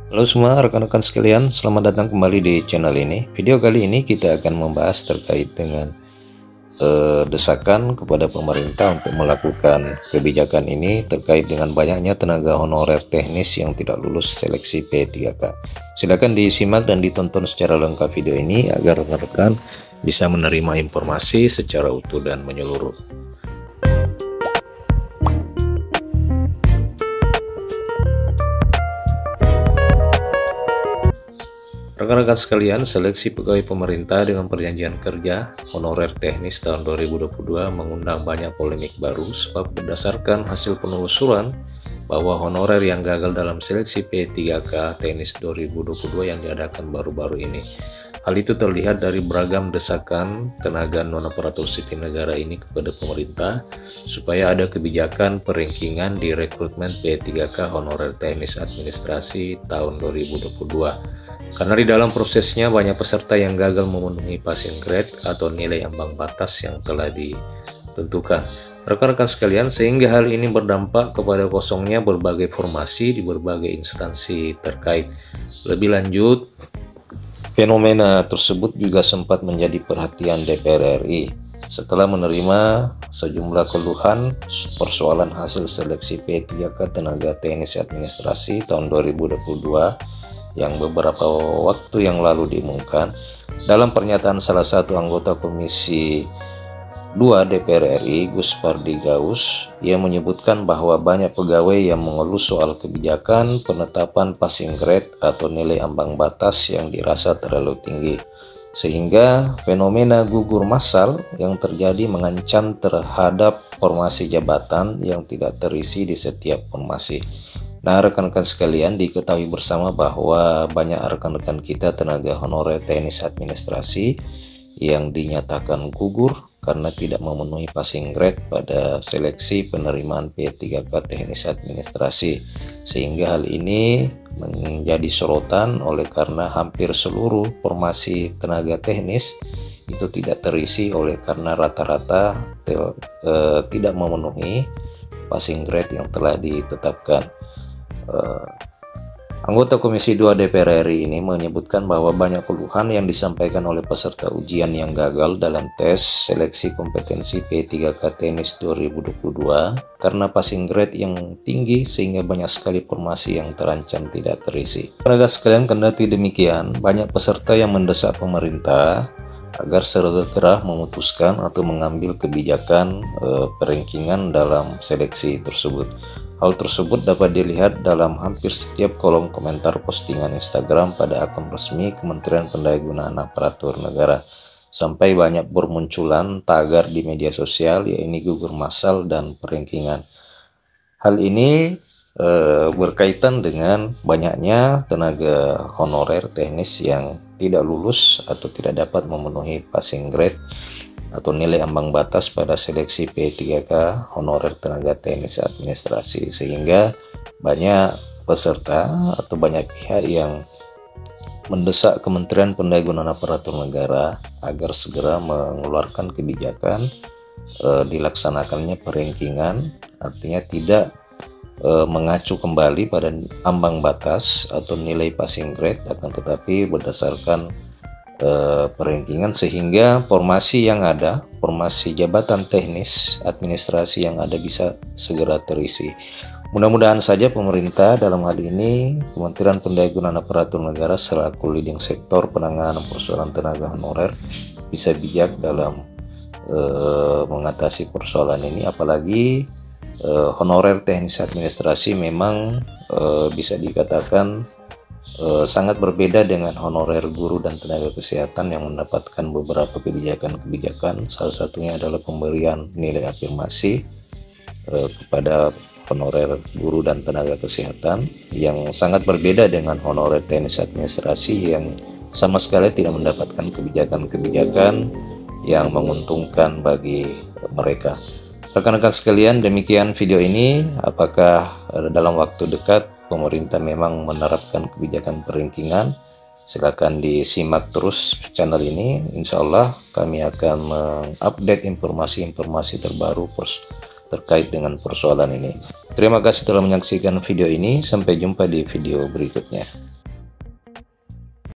Halo semua rekan-rekan sekalian, selamat datang kembali di channel ini. Video kali ini kita akan membahas terkait dengan desakan kepada pemerintah untuk melakukan kebijakan ini terkait dengan banyaknya tenaga honorer teknis yang tidak lulus seleksi P3K. Silakan disimak dan ditonton secara lengkap video ini agar rekan-rekan bisa menerima informasi secara utuh dan menyeluruh. Rekan-rekan sekalian, seleksi pegawai pemerintah dengan perjanjian kerja honorer teknis tahun 2022 mengundang banyak polemik baru sebab berdasarkan hasil penelusuran bahwa honorer yang gagal dalam seleksi P3K teknis 2022 yang diadakan baru-baru ini. Hal itu terlihat dari beragam desakan tenaga non-aparatur sipil negara ini kepada pemerintah supaya ada kebijakan perankingan di rekrutmen P3K honorer teknis administrasi tahun 2022. Karena di dalam prosesnya banyak peserta yang gagal memenuhi passing grade atau nilai ambang batas yang telah ditentukan. Rekan-rekan sekalian, sehingga hal ini berdampak kepada kosongnya berbagai formasi di berbagai instansi terkait. Lebih lanjut, fenomena tersebut juga sempat menjadi perhatian DPR RI setelah menerima sejumlah keluhan persoalan hasil seleksi P3K tenaga teknis administrasi tahun 2022 yang beberapa waktu yang lalu diumumkan. Dalam pernyataan salah satu anggota Komisi 2 DPR RI, Gus Pardi Gaus, ia menyebutkan bahwa banyak pegawai yang mengeluh soal kebijakan penetapan passing grade atau nilai ambang batas yang dirasa terlalu tinggi, sehingga fenomena gugur massal yang terjadi mengancam terhadap formasi jabatan yang tidak terisi di setiap formasi. Nah, rekan-rekan sekalian, diketahui bersama bahwa banyak rekan-rekan kita tenaga honorer teknis administrasi yang dinyatakan gugur karena tidak memenuhi passing grade pada seleksi penerimaan P3K teknis administrasi, sehingga hal ini menjadi sorotan oleh karena hampir seluruh formasi tenaga teknis itu tidak terisi oleh karena rata-rata tidak memenuhi passing grade yang telah ditetapkan. Anggota Komisi 2 DPR RI ini menyebutkan bahwa banyak keluhan yang disampaikan oleh peserta ujian yang gagal dalam tes seleksi kompetensi P3K teknis 2022 karena passing grade yang tinggi sehingga banyak sekali formasi yang terancam tidak terisi. Rekan sekalian, kendati demikian, banyak peserta yang mendesak pemerintah agar segera memutuskan atau mengambil kebijakan perankingan dalam seleksi tersebut. Hal tersebut dapat dilihat dalam hampir setiap kolom komentar postingan Instagram pada akun resmi Kementerian Pendayagunaan Aparatur Negara, sampai banyak bermunculan tagar di media sosial yaitu gugur massal dan perankingan. Hal ini berkaitan dengan banyaknya tenaga honorer teknis yang tidak lulus atau tidak dapat memenuhi passing grade atau nilai ambang batas pada seleksi P3K honorer tenaga teknis administrasi, sehingga banyak peserta atau banyak pihak yang mendesak Kementerian Pendayagunaan Aparatur Negara agar segera mengeluarkan kebijakan dilaksanakannya perankingan, artinya tidak mengacu kembali pada ambang batas atau nilai passing grade, akan tetapi berdasarkan perankingan, sehingga formasi yang ada, formasi jabatan teknis administrasi yang ada bisa segera terisi. Mudah-mudahan saja pemerintah, dalam hal ini Kementerian Pendayagunaan Aparatur Negara selaku leading sektor penanganan persoalan tenaga honorer, bisa bijak dalam mengatasi persoalan ini. Apalagi honorer teknis administrasi memang bisa dikatakan sangat berbeda dengan honorer guru dan tenaga kesehatan yang mendapatkan beberapa kebijakan-kebijakan. Salah satunya adalah pemberian nilai afirmasi kepada honorer guru dan tenaga kesehatan, yang sangat berbeda dengan honorer teknis administrasi yang sama sekali tidak mendapatkan kebijakan-kebijakan yang menguntungkan bagi mereka. Rekan-rekan sekalian, demikian video ini. Apakah dalam waktu dekat pemerintah memang menerapkan kebijakan perankingan? Silakan disimak terus channel ini. Insya Allah kami akan mengupdate informasi-informasi terbaru terkait dengan persoalan ini. Terima kasih telah menyaksikan video ini. Sampai jumpa di video berikutnya.